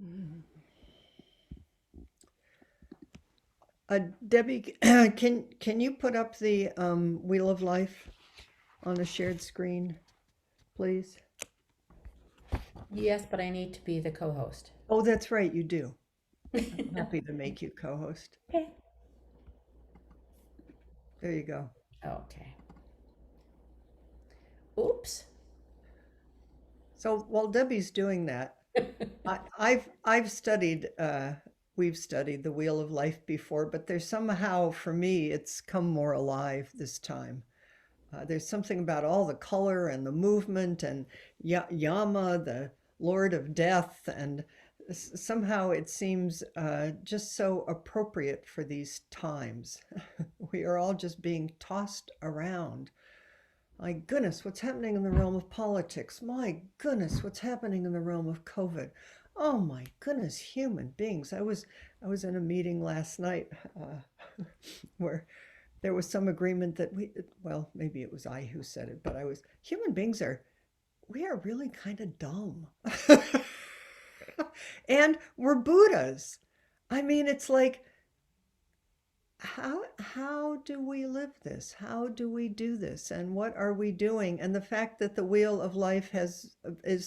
Mm. Debbie, can you put up the Wheel of Life on a shared screen, please? Yes, but I need to be the co-host. Oh, that's right, you do. I'm happy to make you co-host. Okay. There you go. Okay. Oops. So while Debbie's doing that, I've studied we've studied the Wheel of Life before, but there's somehow for me it's come more alive this time. There's something about all the color and the movement and Yama, the Lord of Death, and somehow it seems just so appropriate for these times. We are all just being tossed around. My goodness, what's happening in the realm of politics? My goodness, what's happening in the realm of COVID? Oh my goodness, human beings. I was in a meeting last night where there was some agreement that well, maybe it was I who said it, but human beings we are really kind of dumb. And we're Buddhas. I mean, it's like, how do we live this? How do we do this? And what are we doing? And the fact that the wheel of life is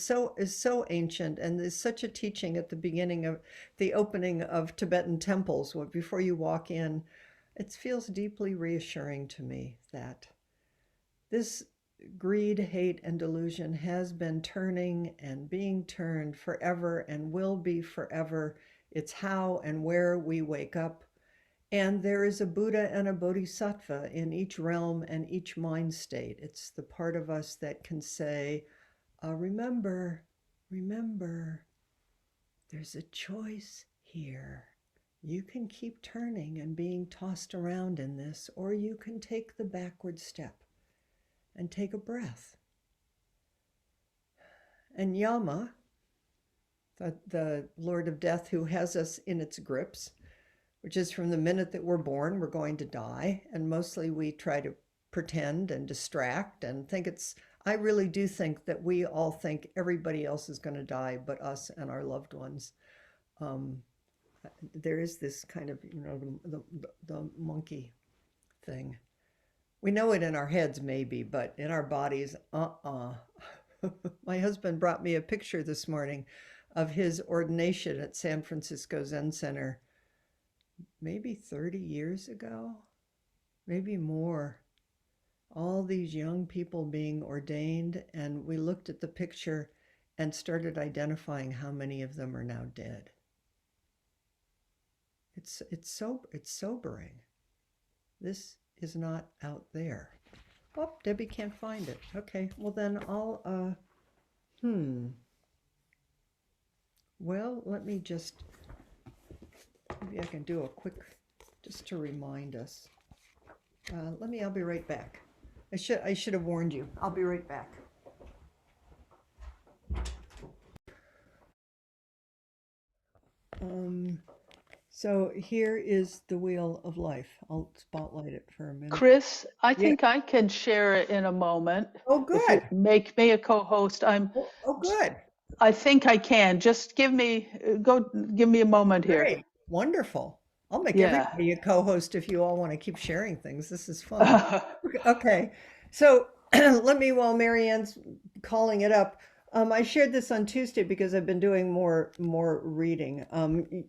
so ancient and is such a teaching at the beginning of the opening of Tibetan temples, before you walk in, it feels deeply reassuring to me that this greed, hate, and delusion has been turning and being turned forever and will be forever. It's how and where we wake up. And there is a Buddha and a Bodhisattva in each realm and each mind state. It's the part of us that can say, remember, remember, there's a choice here. You can keep turning and being tossed around in this, or you can take the backward step and take a breath. And Yama, the Lord of Death who has us in its grips, which is from the minute that we're born, we're going to die. And mostly we try to pretend and distract and think I really do think that we all think everybody else is going to die but us and our loved ones. Um, there is this kind of, the monkey thing. We know it in our heads, maybe, but in our bodies, My husband brought me a picture this morning of his ordination at San Francisco Zen Center, maybe 30 years ago, maybe more. All these young people being ordained, and we looked at the picture and started identifying how many of them are now dead. It's sobering. This is not out there. Oh, Debbie can't find it. Okay, well then I'll well, let me just, maybe I can do a quick, just to remind us. I'll be right back. I should have warned you. I'll be right back. Um, so here is the wheel of life. I'll spotlight it for a minute. Chris, I Yeah. think I can share it in a moment. Oh, If you good. make me a co-host, Oh, good. I think I can. Just give me a moment here. Great. Wonderful. I'll make Yeah. everybody a co-host if you all want to keep sharing things. This is fun. Okay. So let me, while Marianne's calling it up, I shared this on Tuesday because I've been doing more reading.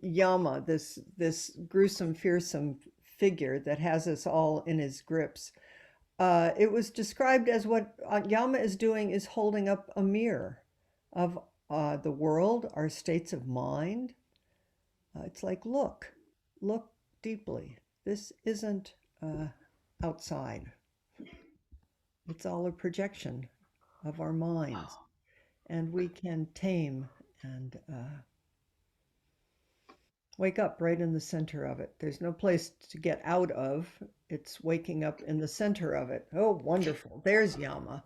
Yama, this gruesome, fearsome figure that has us all in his grips. It was described as what Yama is doing is holding up a mirror of the world, our states of mind. It's like, look deeply. This isn't outside. It's all a projection of our minds, and we can tame and wake up right in the center of it. There's no place to get out of. It's waking up in the center of it. Oh, wonderful. There's Yama.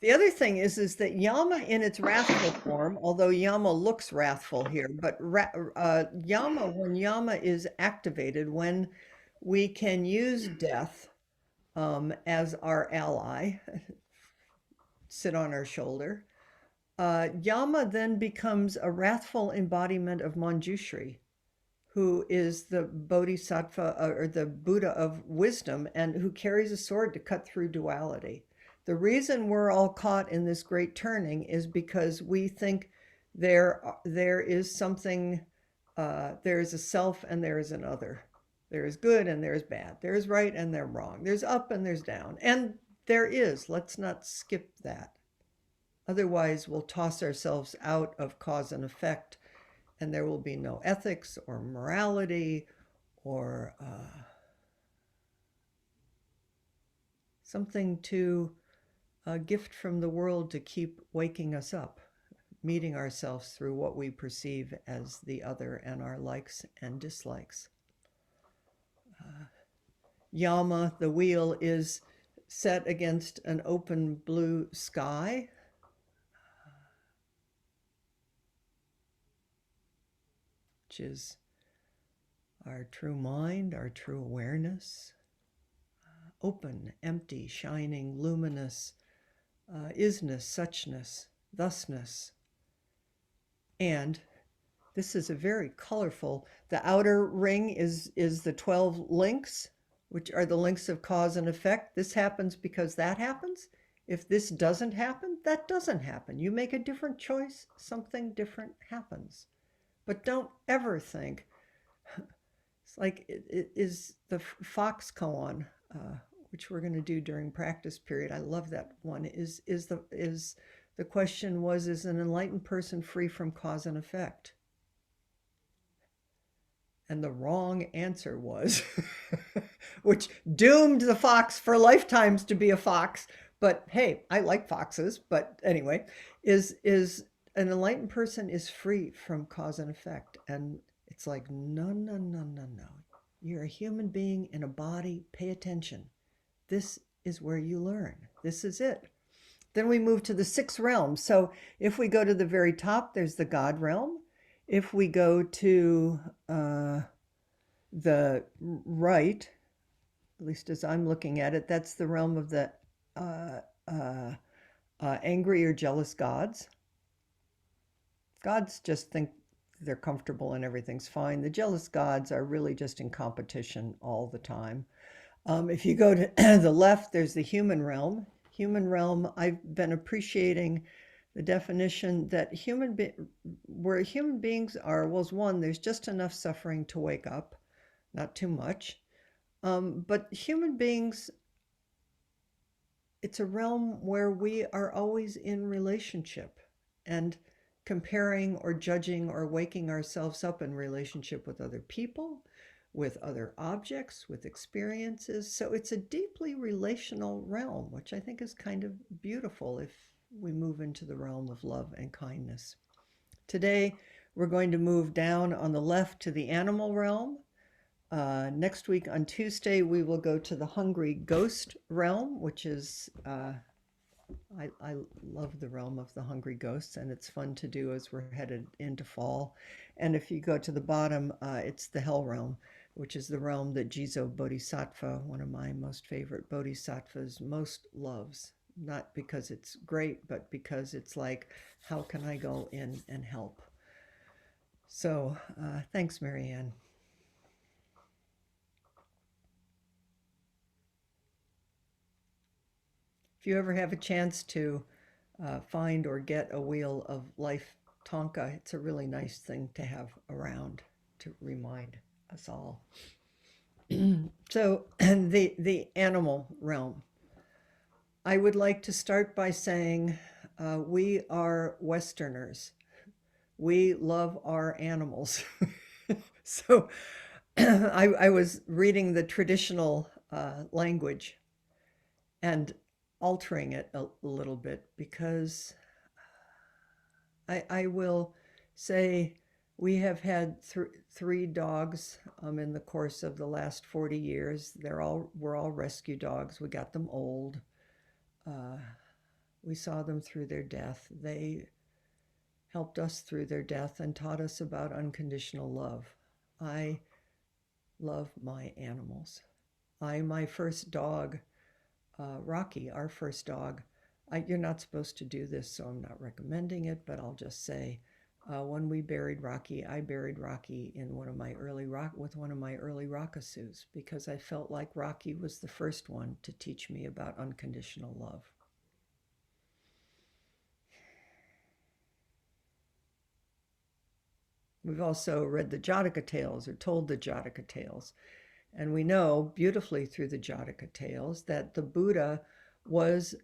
The other thing is that Yama in its wrathful form, although Yama looks wrathful here, but Yama, when Yama is activated, when we can use death as our ally, sit on our shoulder, Yama then becomes a wrathful embodiment of Manjushri, who is the bodhisattva or the Buddha of wisdom and who carries a sword to cut through duality. The reason we're all caught in this great turning is because we think there is something, there is a self and there is an other. There is good and there is bad. There is right and there's wrong. There's up and there's down. And there is. Let's not skip that. Otherwise, we'll toss ourselves out of cause and effect, and there will be no ethics or morality or something to a gift from the world to keep waking us up, meeting ourselves through what we perceive as the other and our likes and dislikes. Yama, the wheel, is set against an open blue sky. Which is our true mind, our true awareness, open, empty, shining, luminous, isness, suchness, thusness. And this is a very colorful, the outer ring is the 12 links, which are the links of cause and effect. This happens because that happens. If this doesn't happen, that doesn't happen. You make a different choice, something different happens. But don't ever think, it's like it is the Fox koan, which we're going to do during practice period. I love that one. Is the question was, is an enlightened person free from cause and effect? And the wrong answer was, which doomed the fox for lifetimes to be a fox. But hey, I like foxes. But anyway, is an enlightened person is free from cause and effect. And it's like, no, no, no, no, no. You're a human being in a body. Pay attention. This is where you learn. This is it. Then we move to the sixth realm. So if we go to the very top, there's the God realm. If we go to the right, at least as I'm looking at it, that's the realm of the angry or jealous gods. Gods just think they're comfortable and everything's fine. The jealous gods are really just in competition all the time. If you go to the left, there's the human realm. Human realm, I've been appreciating the definition that where human beings are, well, one, there's just enough suffering to wake up, not too much. But human beings, it's a realm where we are always in relationship and comparing or judging or waking ourselves up in relationship with other people, with other objects, with experiences. So it's a deeply relational realm, which I think is kind of beautiful if we move into the realm of love and kindness. Today, we're going to move down on the left to the animal realm. Next week on Tuesday, we will go to the hungry ghost realm, which is, I love the realm of the hungry ghosts, and it's fun to do as we're headed into fall. And if you go to the bottom, it's the hell realm, which is the realm that Jizo Bodhisattva, one of my most favorite bodhisattvas, most loves. Not because it's great, but because it's like, how can I go in and help? So thanks, Marianne. If you ever have a chance to find or get a Wheel of Life Tonka, it's a really nice thing to have around to remind us all. So the animal realm. I would like to start by saying we are Westerners. We love our animals. So I was reading the traditional language and altering it a little bit because I will say we have had three dogs in the course of the last 40 years. We're all rescue dogs. We got them old. We saw them through their death. They helped us through their death and taught us about unconditional love. I love my animals. My first dog, Rocky, our first dog, You're not supposed to do this, so I'm not recommending it, but I'll just say, when we buried Rocky, I buried Rocky in one of my early Rockasus because I felt like Rocky was the first one to teach me about unconditional love. We've also read the Jataka tales or told the Jataka tales. And we know beautifully through the Jataka tales that the Buddha was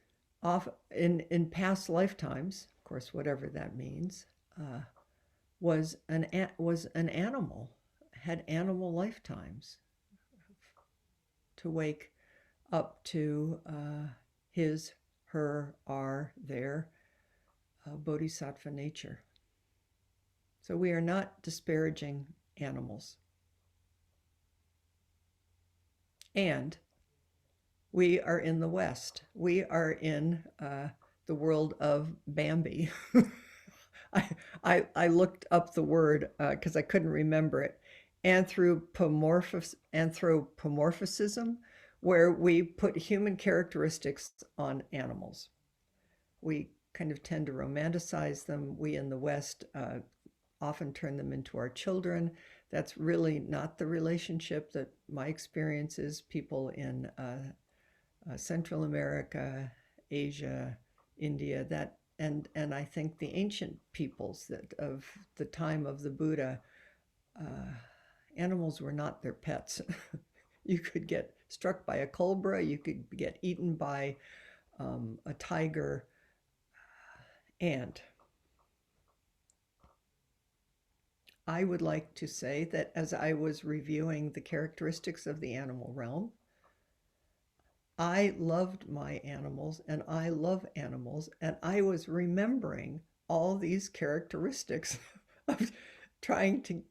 off in past lifetimes, of course, whatever that means, was an animal, had animal lifetimes to wake up to his, her, our, their bodhisattva nature. So we are not disparaging animals. And we are in the West. We are in the world of Bambi. I looked up the word because I couldn't remember it. Anthropomorphism, where we put human characteristics on animals. We kind of tend to romanticize them. We in the West often turn them into our children. That's really not the relationship that my experience is. People in Central America, Asia, India, that and I think the ancient peoples that of the time of the Buddha, animals were not their pets. You could get struck by a cobra, you could get eaten by a tiger, and I would like to say that as I was reviewing the characteristics of the animal realm, I loved my animals and I love animals, and I was remembering all these characteristics of trying to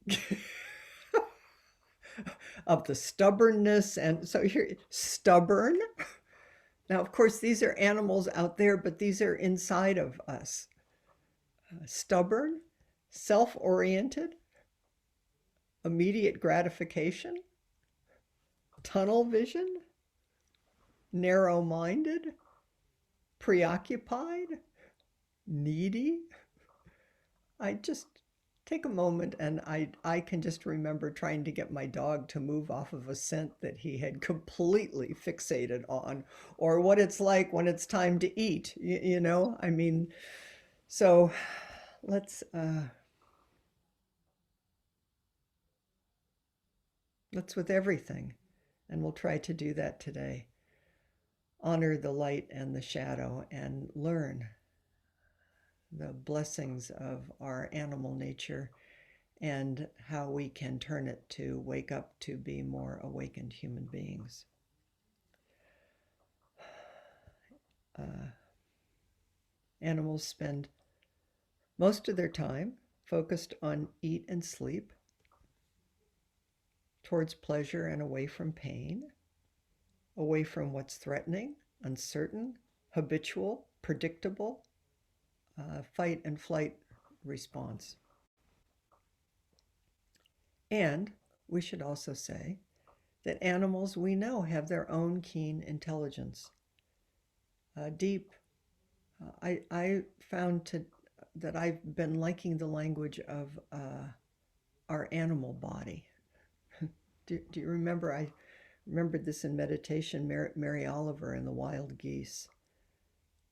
of the stubbornness. And so here, stubborn. Now, of course, these are animals out there, but these are inside of us. Stubborn, self-oriented, immediate gratification, tunnel vision, narrow-minded, preoccupied, needy. I just take a moment and I can just remember trying to get my dog to move off of a scent that he had completely fixated on, or what it's like when it's time to eat, you know? I mean, so let's with everything, and we'll try to do that today. Honor the light and the shadow and learn the blessings of our animal nature and how we can turn it to wake up to be more awakened human beings. Animals spend most of their time focused on eat and sleep, towards pleasure and away from pain, away from what's threatening, uncertain, habitual, predictable, fight and flight response. And we should also say that animals we know have their own keen intelligence, deep. I found that I've been liking the language of our animal body. Do you remember? I remembered this in meditation, Mary Oliver and the Wild Geese.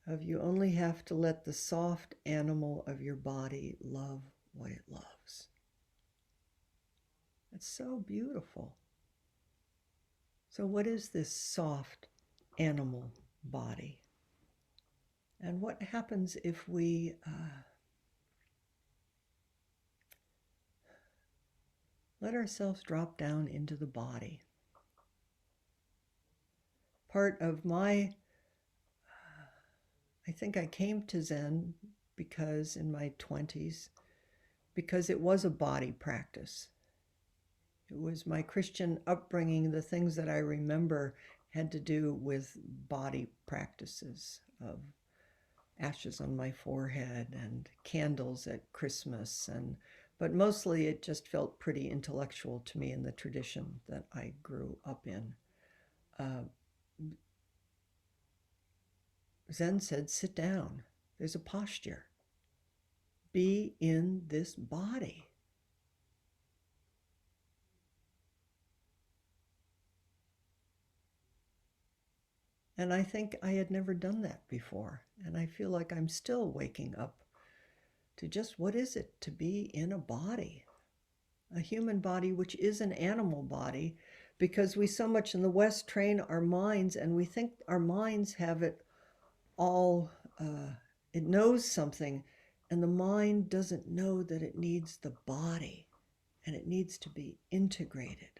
Of you only have to let the soft animal of your body love what it loves. It's so beautiful. So what is this soft animal body? And what happens if we let ourselves drop down into the body? Part of my, I think I came to Zen because in my 20s, because it was a body practice. It was my Christian upbringing. The things that I remember had to do with body practices of ashes on my forehead and candles at Christmas, but mostly it just felt pretty intellectual to me in the tradition that I grew up in. Zen said, sit down. There's a posture. Be in this body. And I think I had never done that before. And I feel like I'm still waking up to just what is it to be in a body, a human body, which is an animal body, because we so much in the West train our minds and we think our minds have it all, it knows something, and the mind doesn't know that it needs the body and it needs to be integrated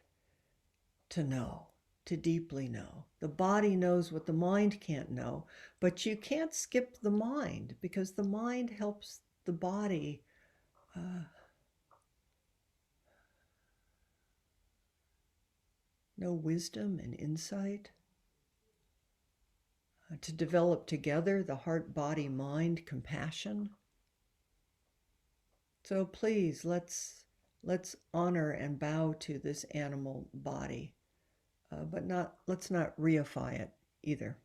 to know, to deeply know. The body knows what the mind can't know, but you can't skip the mind because the mind helps the body know wisdom and insight, to develop together the heart, body, mind, compassion. So please, let's honor and bow to this animal body, but let's not reify it either.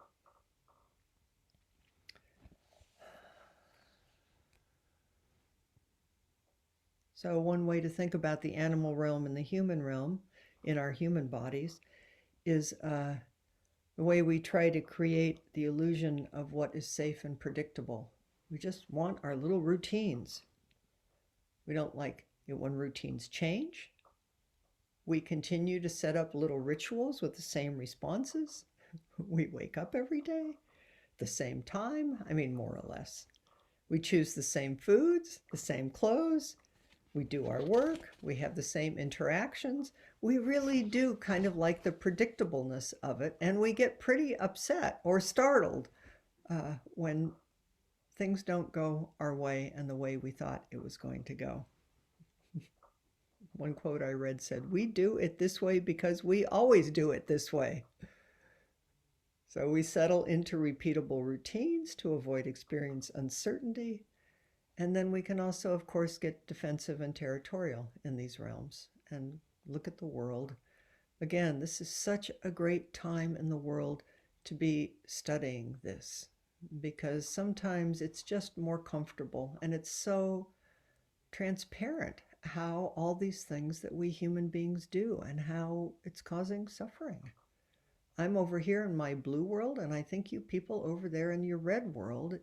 So one way to think about the animal realm and the human realm in our human bodies is the way we try to create the illusion of what is safe and predictable. We just want our little routines. We don't like it when routines change. We continue to set up little rituals with the same responses. We wake up every day, the same time, more or less. We choose the same foods, the same clothes. We do our work. We have the same interactions. We really do kind of like the predictableness of it. And we get pretty upset or startled when things don't go our way and the way we thought it was going to go. One quote I read said, "We do it this way because we always do it this way." So we settle into repeatable routines to avoid experience uncertainty. And then we can also, of course, get defensive and territorial in these realms and look at the world. Again, this is such a great time in the world to be studying this, because sometimes it's just more comfortable and it's so transparent how all these things that we human beings do and how it's causing suffering. I'm over here in my blue world, and I think you people over there in your red world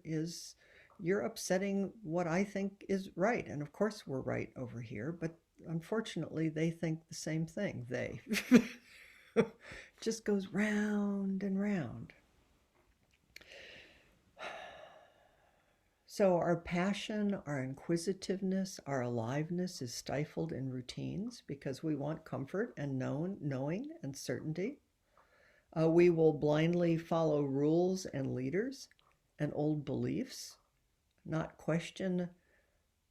you're upsetting what I think is right. And of course we're right over here, but unfortunately they think the same thing. They just goes round and round. So our passion, our inquisitiveness, our aliveness is stifled in routines because we want comfort and knowing and certainty. We will blindly follow rules and leaders and old beliefs, not question,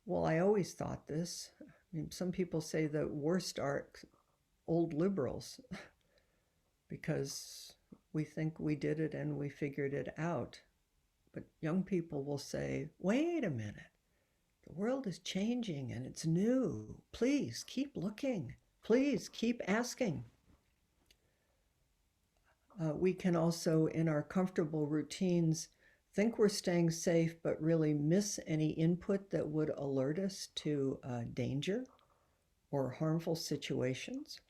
well, I always thought this. Some people say the worst are old liberals because we think we did it and we figured it out. But young people will say, wait a minute, the world is changing and it's new. Please keep looking. Please keep asking. We can also, in our comfortable routines, think we're staying safe, but really miss any input that would alert us to danger or harmful situations.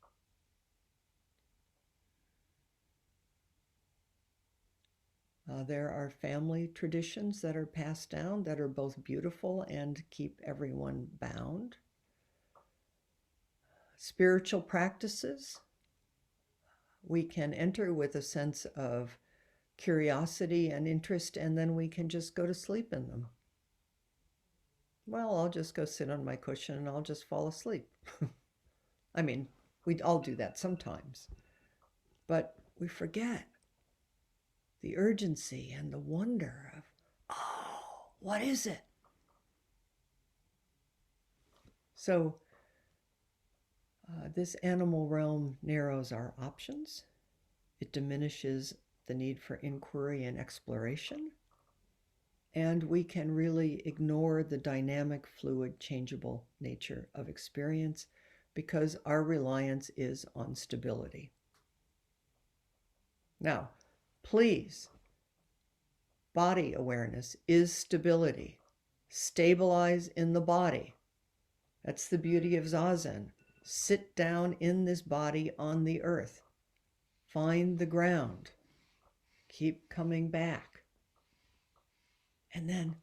There are family traditions that are passed down that are both beautiful and keep everyone bound. Spiritual practices, we can enter with a sense of curiosity and interest, and then we can just go to sleep in them. Well, I'll just go sit on my cushion and I'll just fall asleep. We all do that sometimes. But we forget the urgency and the wonder of, oh, what is it? So this animal realm narrows our options. It diminishes the need for inquiry and exploration. And we can really ignore the dynamic, fluid, changeable nature of experience because our reliance is on stability. Now, please body awareness is stability. Stabilize in the body. That's the beauty of Zazen. Sit down in this body on the earth. Find the ground. Keep coming back. And then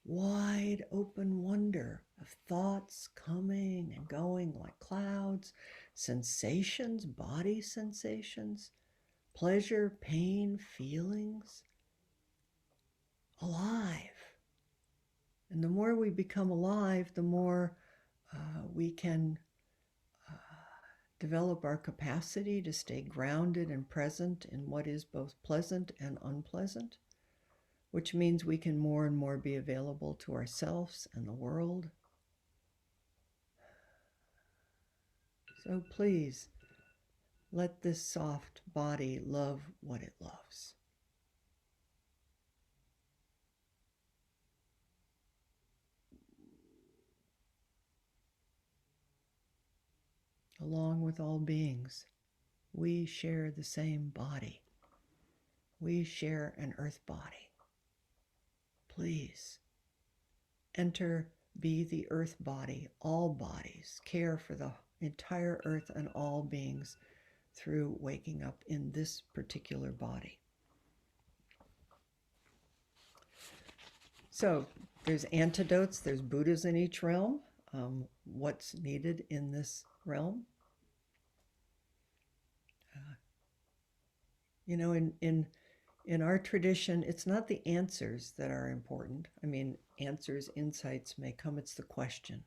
wide open wonder of thoughts coming and going like clouds, sensations, body sensations, pleasure, pain, feelings, alive. And the more we become alive, the more we can develop our capacity to stay grounded and present in what is both pleasant and unpleasant, which means we can more and more be available to ourselves and the world. So please, let this soft body love what it loves. Along with all beings, we share the same body. We share an earth body. Please, enter, be the earth body, all bodies, care for the entire earth and all beings through waking up in this particular body. So there's antidotes, there's Buddhas in each realm. What's needed in this realm? In our tradition, it's not the answers that are important. I mean, answers, insights may come. It's the question.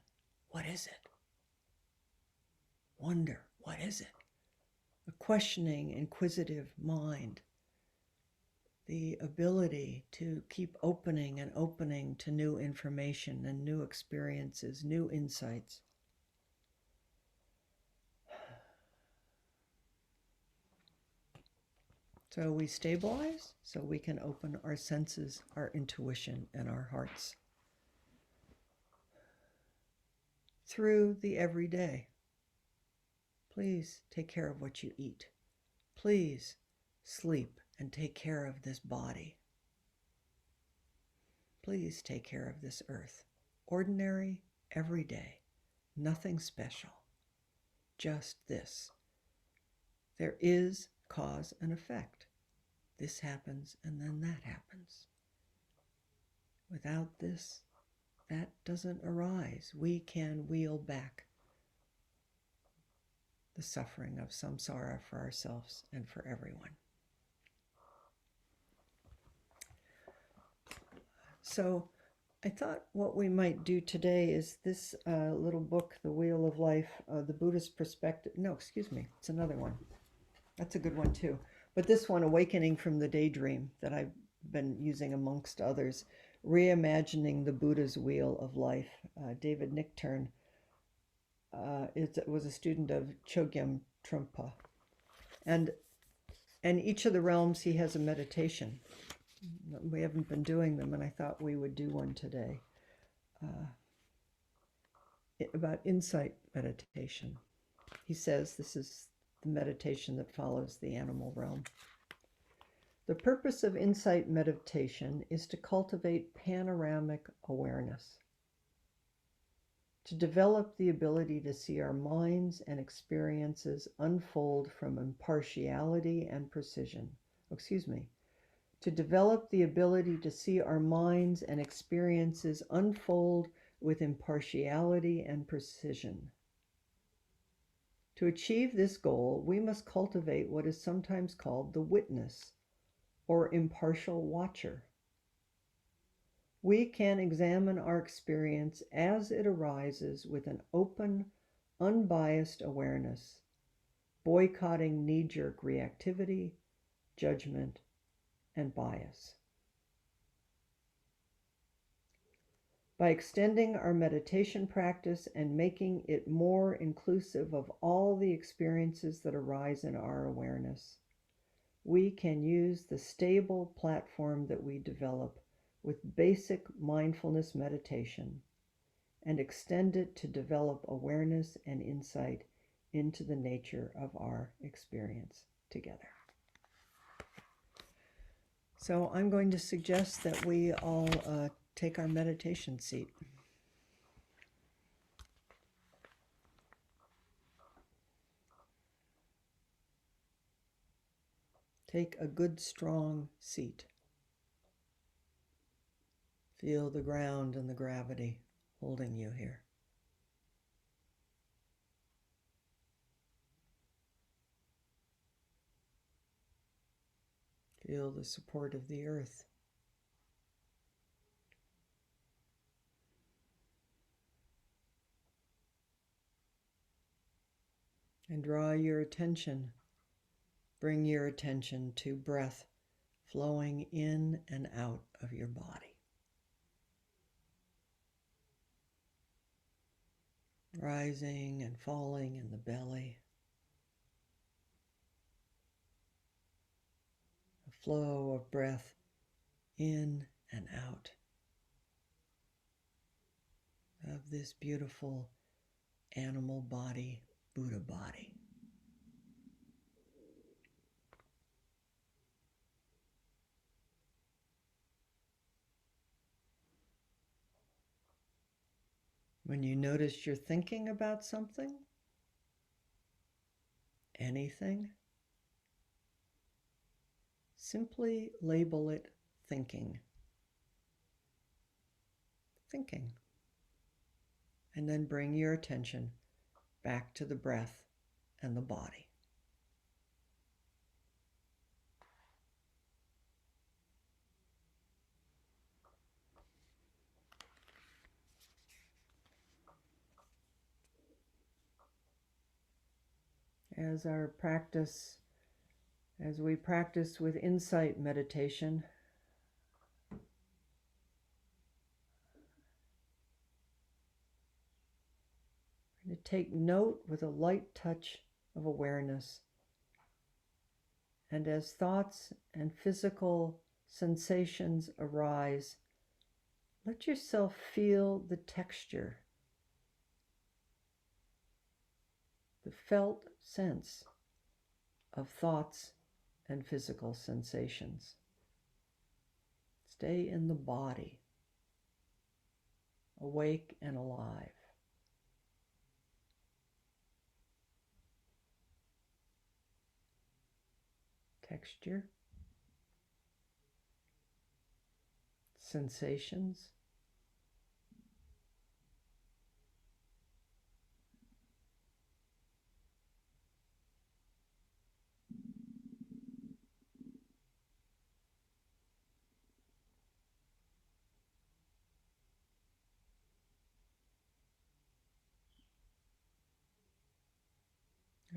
What is it? Wonder. What is it? A questioning, inquisitive mind. The ability to keep opening and opening to new information and new experiences, new insights. So we stabilize so we can open our senses, our intuition, and our hearts through the everyday. Please take care of what you eat. Please sleep and take care of this body. Please take care of this earth. Ordinary, everyday, nothing special. Just this. There is cause and effect. This happens and then that happens. Without this, that doesn't arise. We can wheel back the suffering of samsara for ourselves and for everyone. So I thought what we might do today is this little book, The Wheel of Life, the Buddhist Perspective. No, excuse me, it's another one. That's a good one too. But this one, Awakening from the Daydream, that I've been using amongst others, Reimagining the Buddha's Wheel of Life. David Nichtern was a student of Chogyam Trungpa. And each of the realms, he has a meditation. We haven't been doing them, and I thought we would do one today about insight meditation. He says this is the meditation that follows the animal realm. The purpose of insight meditation is to cultivate panoramic awareness, to develop the ability to see our minds and experiences unfold from impartiality and precision. To develop the ability to see our minds and experiences unfold with impartiality and precision. To achieve this goal, we must cultivate what is sometimes called the witness, or impartial watcher. We can examine our experience as it arises with an open, unbiased awareness, boycotting knee-jerk reactivity, judgment, and bias. By extending our meditation practice and making it more inclusive of all the experiences that arise in our awareness, we can use the stable platform that we develop with basic mindfulness meditation and extend it to develop awareness and insight into the nature of our experience together. So I'm going to suggest that we all take our meditation seat. Take a good, strong seat. Feel the ground and the gravity holding you here. Feel the support of the earth. And draw your attention, bring your attention to breath flowing in and out of your body. Rising and falling in the belly. A flow of breath in and out of this beautiful animal body, Buddha body. When you notice you're thinking about something, anything, simply label it thinking. Thinking. And then bring your attention back to the breath and the body. As we practice with insight meditation, to take note with a light touch of awareness. And as thoughts and physical sensations arise, let yourself feel the texture, the felt sense of thoughts and physical sensations. Stay in the body, awake and alive. Texture, sensations,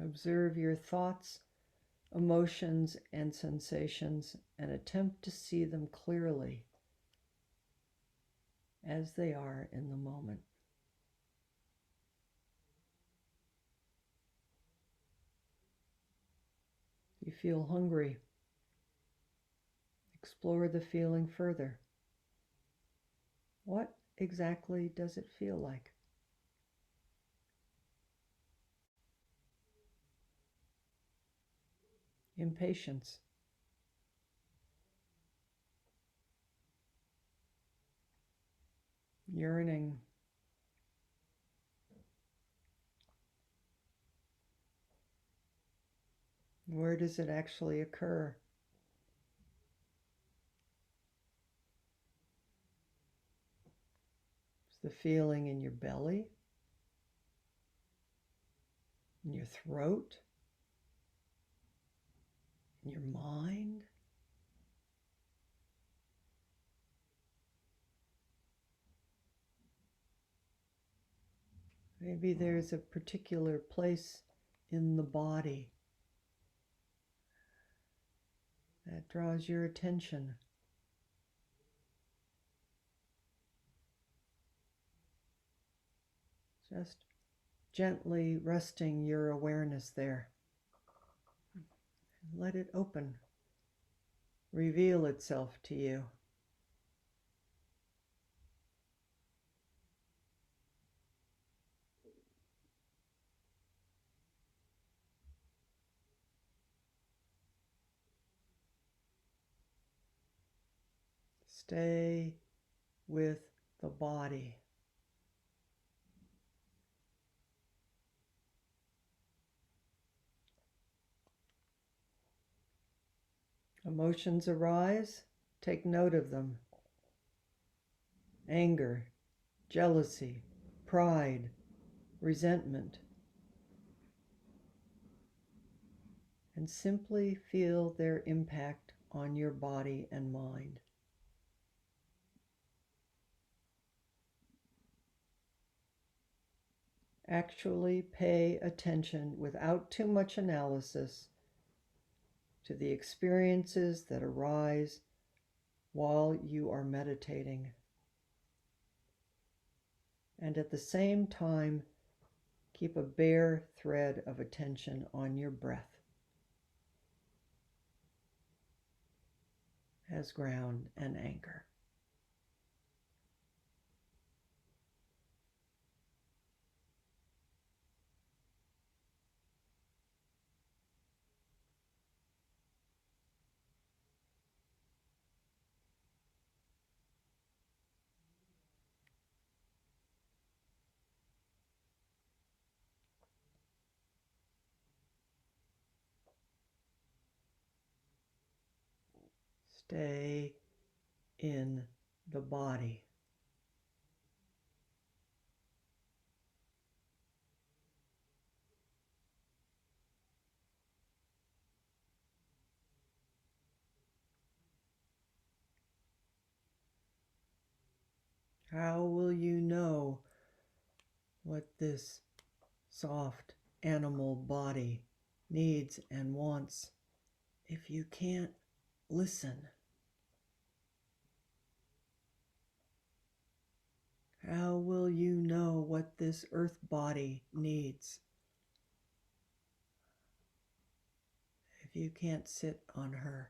observe your thoughts, emotions, and sensations, and attempt to see them clearly as they are in the moment. You feel hungry. Explore the feeling further. What exactly does it feel like? Impatience. Yearning. Where does it actually occur? Is the feeling in your belly? In your throat? In your mind? Maybe there's a particular place in the body that draws your attention. Just gently resting your awareness there. Let it open, reveal itself to you. Stay with the body. Emotions arise, take note of them. Anger, jealousy, pride, resentment. And simply feel their impact on your body and mind. Actually pay attention without too much analysis to the experiences that arise while you are meditating. And at the same time, keep a bare thread of attention on your breath as ground and anchor. Stay in the body. How will you know what this soft animal body needs and wants if you can't listen? How will you know what this earth body needs if you can't sit on her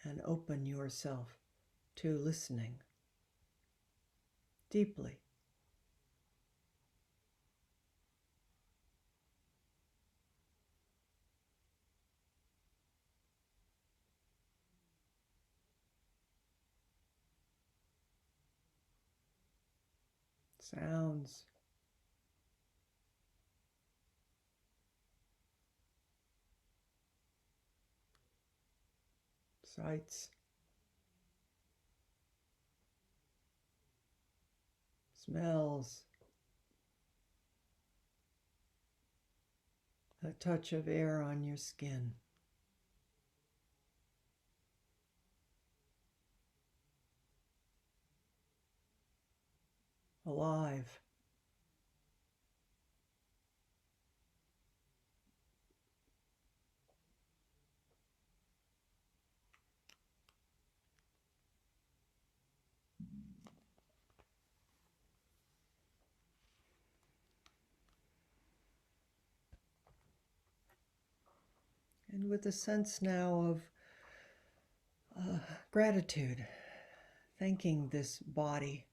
and open yourself to listening deeply? Sounds, sights, smells, the touch of air on your skin. Alive. And with a sense now of gratitude, thanking this body,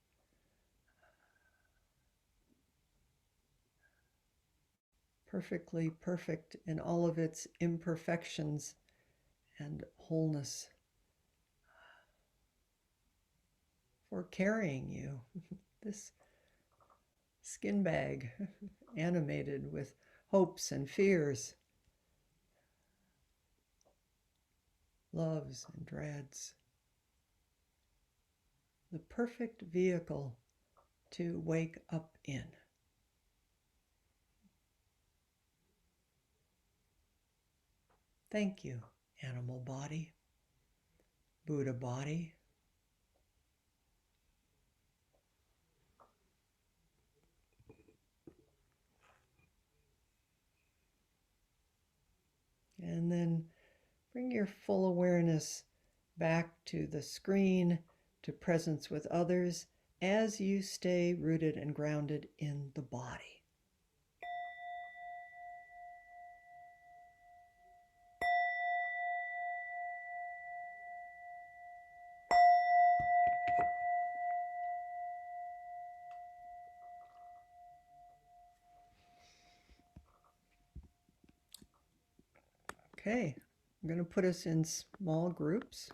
perfectly perfect in all of its imperfections and wholeness, for carrying you, this skin bag, animated with hopes and fears, loves and dreads. The perfect vehicle to wake up in. Thank you, animal body, Buddha body. And then bring your full awareness back to the screen, to presence with others, as you stay rooted and grounded in the body. Okay, I'm going to put us in small groups.